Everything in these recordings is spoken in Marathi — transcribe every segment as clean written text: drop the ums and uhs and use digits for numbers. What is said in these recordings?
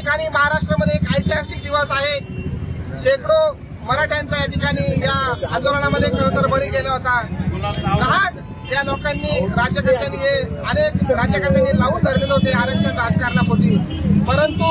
ठिकाणी महाराष्ट्रामध्ये एक ऐतिहासिक दिवस आहे। शेकडो मराठ्यांचा या ठिकाणी या आंदोलनामध्ये खरं तर बळी गेला होता। लहान ज्या लोकांनी राज्यकर्त्यांनी अनेक राज्यकर्त्यांनी लावून धरलेले होते आरक्षण राजकारणापोटी, परंतु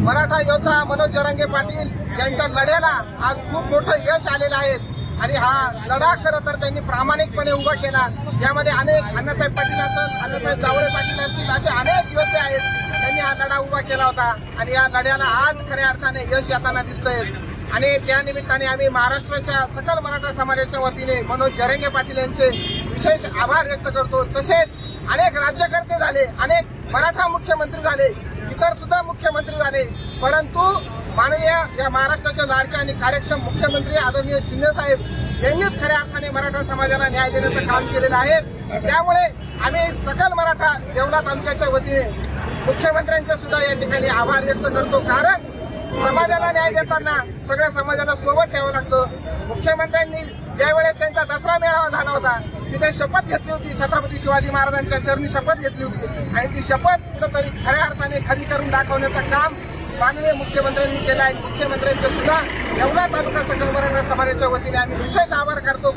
मराठा योद्धा मनोज जरांगे पाटील यांच्या लढ्याला आज खूप मोठं यश आलेलं आहे आणि हा लढा खरं तर त्यांनी प्रामाणिकपणे उभा केला। यामध्ये अनेक अण्णासाहेब पाटील असतील, अण्णासाहेब जावळे पाटील असतील, असे अनेक योद्धे आहेत त्यांनी हा लढा उभा केला होता आणि या लढ्याला आज खऱ्या अर्थाने यश येताना दिसतंय। आणि त्या निमित्ताने आम्ही महाराष्ट्राच्या सकल मराठा समाजाच्या वतीने मनोज जरांगे पाटील यांचे विशेष आभार व्यक्त करतो। तसेच अनेक राज्यकर्ते झाले, अनेक मराठा मुख्यमंत्री झाले, इतर सुद्धा मुख्यमंत्री झाले, परंतु माननीय या महाराष्ट्राच्या लाडक्या आणि कार्यक्षम मुख्यमंत्री आदरणीय शिंदे साहेब यांनीच खऱ्या अर्थाने मराठा समाजाला न्याय देण्याचं काम केलेलं आहे। त्यामुळे आम्ही सकल मराठा येवला तालुक्याच्या वतीने मुख्यमंत्र्यांचे सुद्धा या ठिकाणी आभार व्यक्त करतो, कारण समाजाला न्याय देताना सगळ्या समाजाला सोबत ठेवावं लागतं। मुख्यमंत्र्यांनी ज्यावेळेस त्यांचा दसरा मेळावा झाला होता तिथे शपथ घेतली होती, छत्रपती शिवाजी महाराजांच्या चरणी शपथ घेतली होती आणि ती शपथ कुठंतरी खऱ्या अर्थाने खरी करून दाखवण्याचं काम माननीय मुख्यमंत्र्यांनी केलं आहे। मुख्यमंत्र्यांचे सुद्धा येवला तालुका सकल मराठा समाजाच्या वतीने आम्ही विशेष आभार करतो।